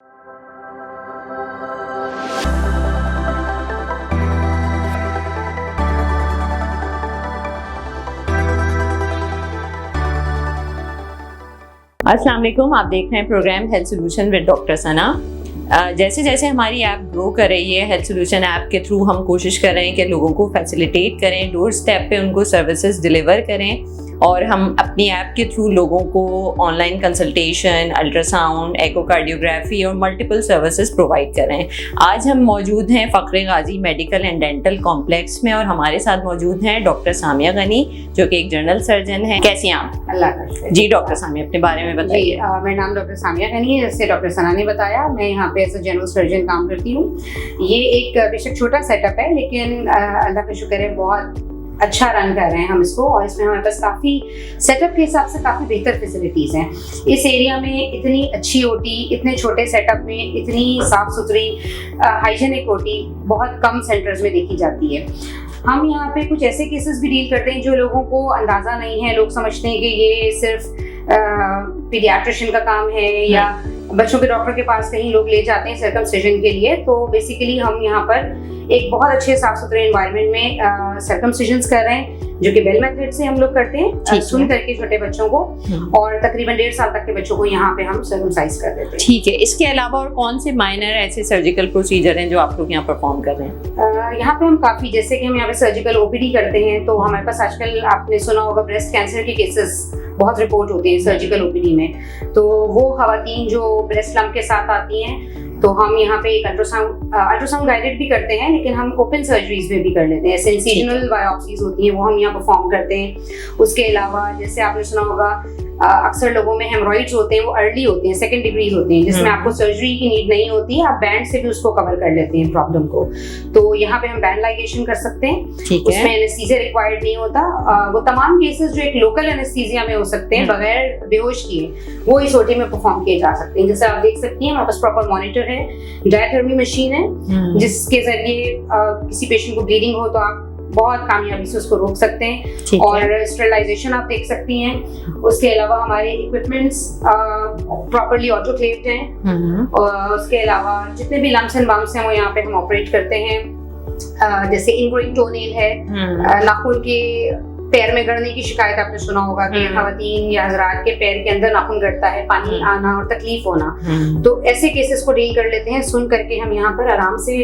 अस्सलाम वालेकुम, आप देख रहे हैं program health solution with doctor Sana. जैसे जैसे हमारी ऐप ग्रो कर रही है, हेल्थ सोल्यूशन ऐप के थ्रू हम कोशिश कर रहे हैं कि लोगों को फैसिलिटेट करें, डोर स्टेप पे उनको सर्विसेज डिलीवर करें और हम अपनी ऐप के थ्रू लोगों को ऑनलाइन कंसल्टेशन, अल्ट्रासाउंड, एकोकार्डियोग्राफी और मल्टीपल सर्विसेज प्रोवाइड कर रहे हैं। आज हम मौजूद हैं फ़ख्र गाजी मेडिकल एंड डेंटल कॉम्प्लेक्स में और हमारे साथ मौजूद हैं डॉक्टर सामिया गनी, जो कि एक जनरल सर्जन हैं। कैसी हैं आप? अल्लाह का। जी डॉक्टर सामिया, अपने बारे में बताइए। मेरा नाम डॉक्टर सामिया गनी है, जैसे डॉक्टर सना ने बताया। मैं यहाँ पे एज अ जनरल सर्जन काम करती हूँ। ये एक बेशक छोटा सेटअप है, लेकिन अल्लाह का शुक्र है बहुत अच्छा रन कर रहे हैं हम इसको, और इसमें हमारे पास काफ़ी सेटअप के हिसाब से काफ़ी बेहतर फैसिलिटीज़ हैं। इस एरिया में इतनी अच्छी ओटी, इतने छोटे सेटअप में इतनी साफ़ सुथरी हाइजेनिक ओटी बहुत कम सेंटर्स में देखी जाती है। हम यहाँ पे कुछ ऐसे केसेस भी डील करते हैं जो लोगों को अंदाज़ा नहीं है। लोग समझते हैं कि ये सिर्फ पीडियाट्रिशियन का काम है या बच्चों के डॉक्टर के पास कहीं लोग ले जाते हैं सर्कमसिजन के लिए। तो बेसिकली हम यहाँ पर एक बहुत अच्छे साफ सुथरे एनवायरनमेंट में सर्कमसिजन्स कर रहे हैं, जो कि बेल मेथड से हम लोग करते हैं, सुन करके छोटे बच्चों को, और तकरीबन 1.5 साल तक के बच्चों को यहाँ पे हम सर्कमसाइज कर देते हैं। ठीक है। इसके अलावा और कौन से माइनर ऐसे सर्जिकल प्रोसीजर हैं जो आप लोग यहाँ परफॉर्म कर रहे हैं? यहाँ पे हम काफी, जैसे कि हम यहाँ पे सर्जिकल ओपीडी करते हैं, तो हमारे पास आजकल आपने सुना होगा ब्रेस्ट कैंसर के केसेस बहुत रिपोर्ट होते हैं सर्जिकल ओपीडी में। तो वो खवातीन जो ब्रेस्ट लम्प के साथ आती हैं, तो हम यहाँ पे एक अल्ट्रासाउंड गाइडेड भी करते हैं, लेकिन हम ओपन सर्जरीज में भी कर लेते हैं। ऐसे इंसिजनल बायोप्सीज होती हैं, वो हम यहाँ परफॉर्म करते हैं। उसके अलावा जैसे आपने सुना होगा अक्सर लोगों में हेमरॉइड्स होते हैं, वो अर्ली होते हैं, सेकंड डिग्रीज होते हैं, जिसमें आपको सर्जरी की नीड नहीं होती है, आप बैंड से भी उसको कवर कर लेते हैं प्रॉब्लम को। तो यहाँ पे हम बैंड लाइगेशन कर सकते हैं, उसमें एनेस्थीसिया रिक्वायर्ड नहीं होता। वो तमाम केसेस जो एक लोकल एनेस्थीसिया में हो सकते हैं बगैर बेहोश किए, वो इस ओटी में परफॉर्म किए जा सकते हैं। जैसे आप देख सकती हैं, हमारे पास प्रॉपर मॉनिटर है, डायथर्मी मशीन है, जिसके जरिए किसी पेशेंट को ब्लीडिंग हो तो आप बहुत कामयाबी से उसको रोक सकते हैं, और स्टेरिलाइजेशन आप देख सकती हैं। उसके अलावा हमारे इक्विपमेंट्स प्रॉपर्ली ऑटोक्लेव्ड हैं, और उसके अलावा जितने भी लम्प्स एंड बम्प्स हैं वो यहाँ पे हम ऑपरेट करते हैं। जैसे इनग्रोइंग टोनेल है, नाखून के पैर में गड़ने की शिकायत आपने सुना होगा कि खवातीन या हजरात के पैर के अंदर नाखून गड़ता है, पानी आना और तकलीफ होना, तो ऐसे केसेस को डील कर लेते हैं सुन करके हम यहाँ पर आराम से,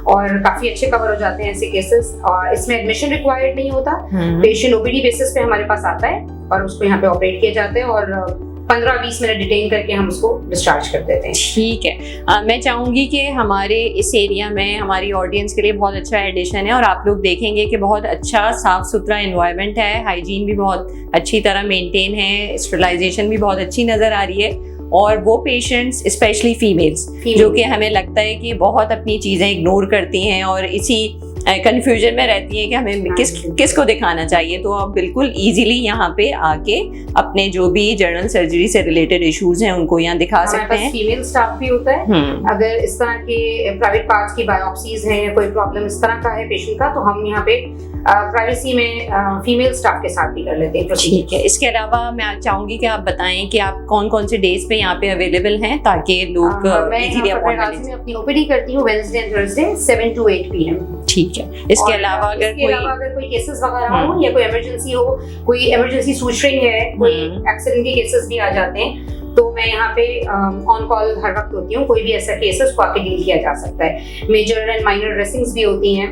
और काफी अच्छे कवर हो जाते हैं ऐसे केसेस। और इसमें एडमिशन रिक्वायर्ड नहीं होता, पेशेंट ओपीडी बेसिस पे हमारे पास आता है और उसको यहाँ पे ऑपरेट किए जाते हैं, और 15-20 मिनट डिटेन करके हम उसको डिस्चार्ज कर देते हैं। ठीक है। मैं चाहूँगी कि हमारे इस एरिया में हमारी ऑडियंस के लिए बहुत अच्छा एडिशन है, और आप लोग देखेंगे कि बहुत अच्छा साफ सुथरा एनवायरनमेंट है, हाइजीन भी बहुत अच्छी तरह मेंटेन है, स्टेरिलाइजेशन भी बहुत अच्छी नज़र आ रही है। और वो पेशेंट्स स्पेशली फीमेल्स जो कि हमें लगता है कि बहुत अपनी चीज़ें इग्नोर करती हैं और इसी कंफ्यूजन में रहती है कि हमें किसको दिखाना चाहिए, तो आप बिल्कुल इजीली यहाँ पे आके अपने जो भी जनरल सर्जरी से रिलेटेड इश्यूज हैं उनको यहाँ दिखा सकते हैं। फीमेल स्टाफ भी होता है, अगर इस तरह के प्राइवेट पार्ट्स की बायोप्सीज हैं, कोई प्रॉब्लम इस तरह का है पेशेंट का, तो हम यहाँ पे प्राइवेसी में फीमेल स्टाफ के साथ भी कर लेते हैं। ठीक है। इसके अलावा मैं चाहूंगी कि आप बताएं कि आप कौन कौन से डेज पे यहाँ पे अवेलेबल हैं, ताकि लोग इजीली अपॉइंटमेंट मैं अपनी ओपीडी करती हूँ Wednesday and Thursday 7 to 8 PM। ठीक है। इसके अलावा अगर कोई केसेस वगैरह हो या कोई इमरजेंसी हो, कोई इमरजेंसी सूचना है, कोई एक्सीडेंट के केसेस भी आ जाते हैं, तो मैं यहाँ पे ऑन कॉल हर वक्त होती हूँ। कोई भी ऐसा केस है उसको आके डील किया जा सकता है। मेजर एंड माइनर ड्रेसिंग्स भी होती हैं।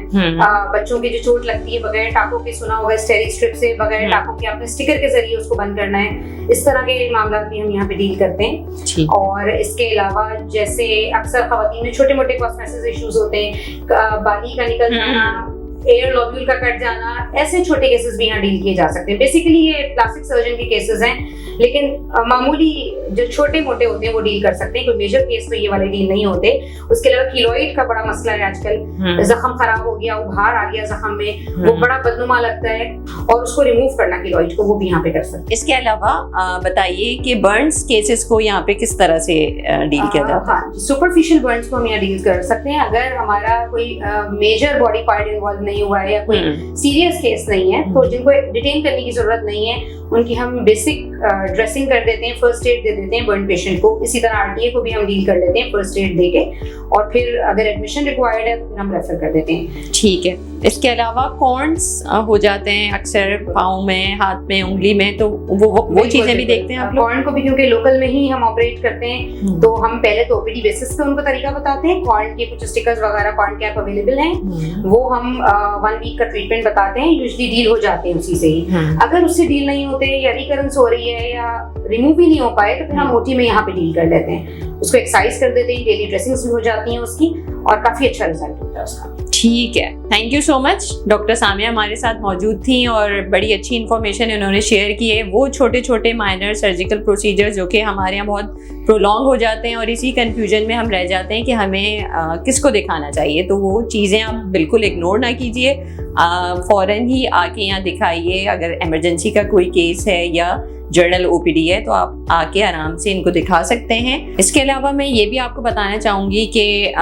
बच्चों की जो चोट लगती है बगैर टाकों के, सुना होगा स्टेरी स्ट्रिप से बगैर टाकों के आपने स्टिकर के जरिए उसको बंद करना है, इस तरह के मामला भी हम यहाँ पे डील करते हैं। और इसके अलावा जैसे अक्सर खवातीन में छोटे मोटे कॉस्मेटिक इश्यूज होते हैं, बाली का निकल जाना, एयर लॉब्यूल का कट जाना, ऐसे छोटे केसेस भी यहाँ डील किए जा सकते हैं। बेसिकली ये प्लास्टिक सर्जन के केसेस हैं, लेकिन मामूली जो छोटे मोटे होते हैं वो डील कर सकते हैं। कोई मेजर केस तो ये वाले डील नहीं होते। उसके अलावा कीलोइड का बड़ा मसला है आजकल, जख्म खराब हो गया, उभार आ गया जख्म में, वो बड़ा बदनुमा लगता है, और उसको रिमूव करना कीलोइड को, वो भी यहाँ पे कर सकते हैं। इसके अलावा बताइए कि बर्न्स केसेस को यहाँ पे किस तरह से डील किया जाता है? सुपरफिशियल बर्न्स को हम यहाँ डील कर सकते हैं। अगर हमारा कोई मेजर बॉडी पार्ट इन्वॉल्व नहीं हुआ है या कोई सीरियस केस नहीं है, तो जिनको डिटेन करने की जरूरत नहीं है, उनकी हम बेसिक ड्रेसिंग कर देते हैं, फर्स्ट एड दे देते हैं बर्न पेशेंट को। इसी तरह RTA को भी हम डील कर लेते हैं फर्स्ट एड देके, और फिर अगर एडमिशन रिक्वायर्ड है तो फिर हम रेफर कर देते हैं। ठीक है। इसके अलावा कॉर्न्स हो जाते हैं अक्सर पाँव में, हाथ में, उंगली में, तो वो चीजें भी देखते हैं आप लोग? कॉर्न को भी क्योंकि लोकल में ही हम ऑपरेट करते हैं, तो हम पहले तो OPD बेसिस पे उनको तरीका बताते हैं। कॉर्न के कुछ स्टिकर्स वगैरह, कॉर्न कैप अवेलेबल हैं, वो हम 1 वीक का ट्रीटमेंट बताते हैं, यूजुअली डील हो जाते हैं उसी से ही। अगर उससे डील नहीं होते या रिकरेंस हो रही है या रिमूव ही नहीं हो पाए, तो फिर हम OT में यहाँ पे डील कर लेते हैं, उसको एक्सरसाइज कर देते हैं, डेली ड्रेसिंग्स भी हो जाती हैं उसकी, और काफी अच्छा रिजल्ट होता है उसका। ठीक है, thank you so much. Doctor Samia हमारे साथ मौजूद थी और बड़ी अच्छी इन्फॉर्मेशन इन्होंने शेयर की है। वो छोटे छोटे माइनर सर्जिकल प्रोसीजर जो कि हमारे यहाँ बहुत प्रोलॉन्ग हो जाते हैं और इसी कंफ्यूजन में हम रह जाते हैं कि हमें किसको दिखाना चाहिए, तो वो चीज़ें आप बिल्कुल इग्नोर ना कीजिए, फ़ौरन ही आके यहाँ दिखाइए। अगर इमरजेंसी का कोई केस है या जर्नल OPD है तो आप आके आराम से इनको दिखा सकते हैं। इसके अलावा मैं ये भी आपको बताना चाहूँगी कि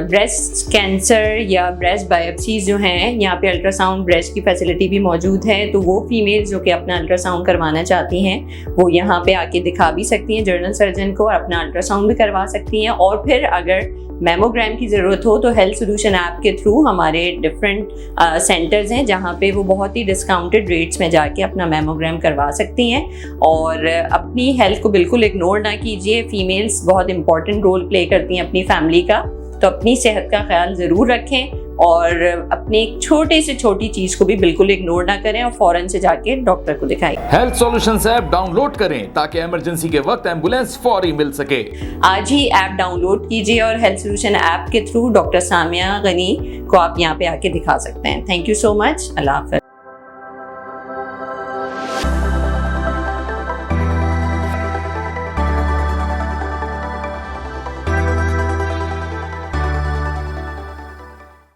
ब्रेस्ट कैंसर या ब्रेस्ट बायोप्सीज जो हैं, यहाँ पे अल्ट्रासाउंड ब्रेस्ट की फैसिलिटी भी मौजूद है, तो वो फीमेल्स जो कि अपना अल्ट्रासाउंड करवाना चाहती हैं वो यहाँ पे आके दिखा भी सकती हैं जर्नल सर्जन को, और अपना अल्ट्रासाउंड भी करवा सकती हैं। और फिर अगर मेमोग्राम की ज़रूरत हो तो हेल्थ सोल्यूशन ऐप के थ्रू हमारे डिफरेंट सेंटर्स हैं जहाँ पे वो बहुत ही डिस्काउंटेड रेट्स में जाके अपना मेमोग्राम करवा सकती हैं। और अपनी हेल्थ को बिल्कुल इग्नोर ना कीजिए, फीमेल्स बहुत इंपॉर्टेंट रोल प्ले करती हैं अपनी फैमिली का, तो अपनी सेहत का ख्याल ज़रूर रखें और अपनी छोटे से छोटी चीज़ को भी बिल्कुल इग्नोर ना करें और फ़ौरन से जाके डॉक्टर को दिखाएं। हेल्थ सॉल्यूशंस ऐप डाउनलोड करें ताकि इमरजेंसी के वक्त एम्बुलेंस फौरी मिल सके। आज ही ऐप डाउनलोड कीजिए और हेल्थ सोल्यूशन ऐप के थ्रू डॉक्टर सामिया गनी को आप यहाँ पे आके दिखा सकते हैं। Thank you so much. अल्लाह हाफ़िज़।